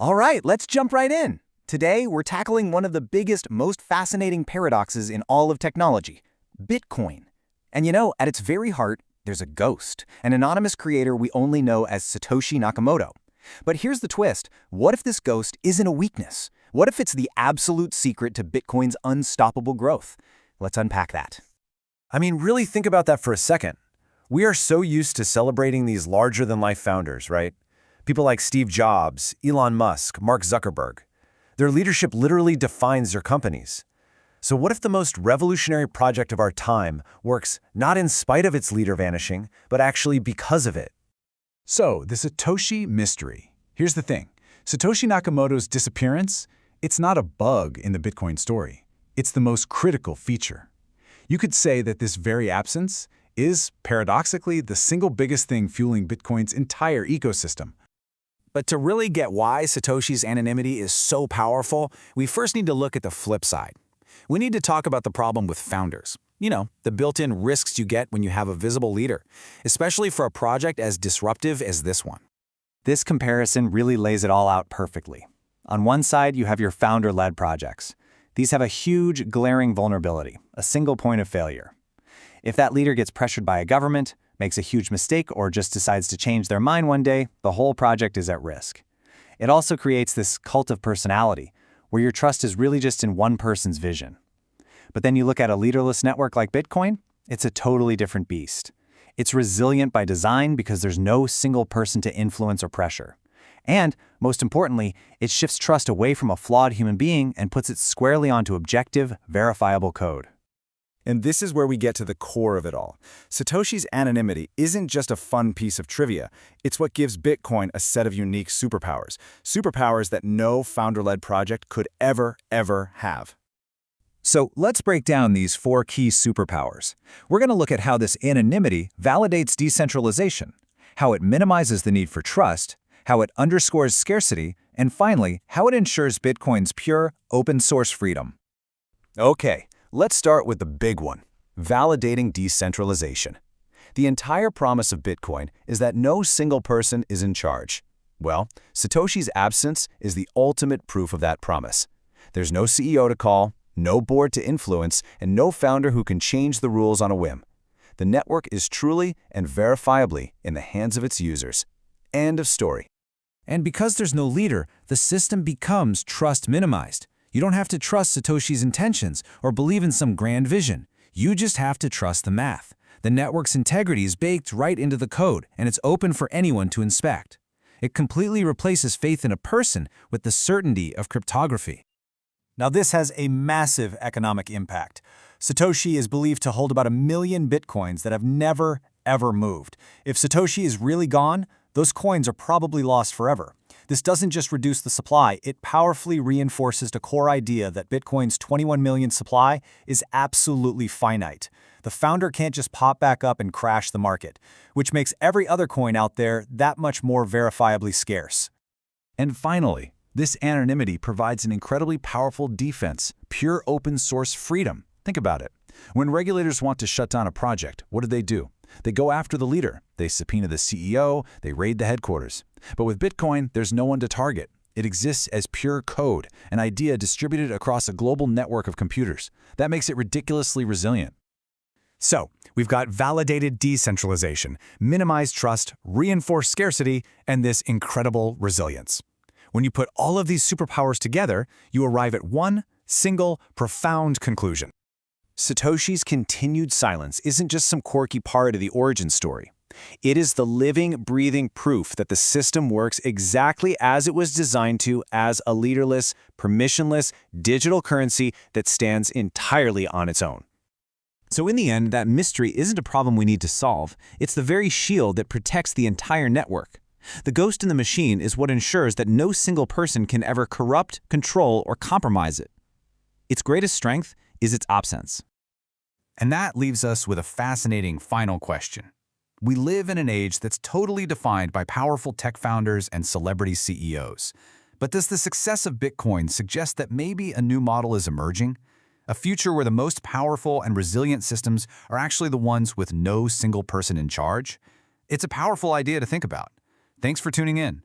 All right, let's jump right in. Today, we're tackling one of the biggest, most fascinating paradoxes in all of technology, Bitcoin. And at its very heart, there's a ghost, an anonymous creator we only know as Satoshi Nakamoto. But here's the twist. What if this ghost isn't a weakness? What if it's the absolute secret to Bitcoin's unstoppable growth? Let's unpack that. Really think about that for a second. We are so used to celebrating these larger-than-life founders, right? People like Steve Jobs, Elon Musk, Mark Zuckerberg. Their leadership literally defines their companies. So what if the most revolutionary project of our time works not in spite of its leader vanishing, but actually because of it? So, the Satoshi mystery. Here's the thing. Satoshi Nakamoto's disappearance, it's not a bug in the Bitcoin story. It's the most critical feature. You could say that this very absence is, paradoxically, the single biggest thing fueling Bitcoin's entire ecosystem. But to really get why Satoshi's anonymity is so powerful, we first need to look at the flip side. We need to talk about the problem with founders. The built-in risks you get when you have a visible leader, especially for a project as disruptive as this one. This comparison really lays it all out perfectly. On one side, you have your founder-led projects. These have a huge, glaring vulnerability, a single point of failure. If that leader gets pressured by a government, makes a huge mistake, or just decides to change their mind one day, the whole project is at risk. It also creates this cult of personality, where your trust is really just in one person's vision. But then you look at a leaderless network like Bitcoin, it's a totally different beast. It's resilient by design because there's no single person to influence or pressure. And, most importantly, it shifts trust away from a flawed human being and puts it squarely onto objective, verifiable code. And this is where we get to the core of it all. Satoshi's anonymity isn't just a fun piece of trivia. It's what gives Bitcoin a set of unique superpowers. Superpowers that no founder-led project could ever have. So let's break down these 4 key superpowers. We're going to look at how this anonymity validates decentralization, how it minimizes the need for trust, how it underscores scarcity, and finally, how it ensures Bitcoin's pure, open-source freedom. Okay. Let's start with the big one, validating decentralization. The entire promise of Bitcoin is that no single person is in charge. Well, Satoshi's absence is the ultimate proof of that promise. There's no CEO to call, no board to influence, and no founder who can change the rules on a whim. The network is truly and verifiably in the hands of its users. End of story. And because there's no leader, the system becomes trust minimized. You don't have to trust Satoshi's intentions or believe in some grand vision. You just have to trust the math. The network's integrity is baked right into the code, and it's open for anyone to inspect. It completely replaces faith in a person with the certainty of cryptography. Now, this has a massive economic impact. Satoshi is believed to hold about 1 million Bitcoins that have never, ever moved. If Satoshi is really gone, those coins are probably lost forever. This doesn't just reduce the supply, it powerfully reinforces the core idea that Bitcoin's 21 million supply is absolutely finite. The founder can't just pop back up and crash the market, which makes every other coin out there that much more verifiably scarce. And finally, this anonymity provides an incredibly powerful defense, pure open-source freedom. Think about it. When regulators want to shut down a project, what do? They go after the leader. They subpoena the CEO. They raid the headquarters. But with Bitcoin, there's no one to target. It exists as pure code, an idea distributed across a global network of computers. That makes it ridiculously resilient. So, we've got validated decentralization, minimized trust, reinforced scarcity, and this incredible resilience. When you put all of these superpowers together, you arrive at one single, profound conclusion. Satoshi's continued silence isn't just some quirky part of the origin story. It is the living, breathing proof that the system works exactly as it was designed to, as a leaderless, permissionless, digital currency that stands entirely on its own. So in the end, that mystery isn't a problem we need to solve. It's the very shield that protects the entire network. The ghost in the machine is what ensures that no single person can ever corrupt, control, or compromise it. Its greatest strength is its absence. And that leaves us with a fascinating final question. We live in an age that's totally defined by powerful tech founders and celebrity CEOs. But does the success of Bitcoin suggest that maybe a new model is emerging? A future where the most powerful and resilient systems are actually the ones with no single person in charge? It's a powerful idea to think about. Thanks for tuning in.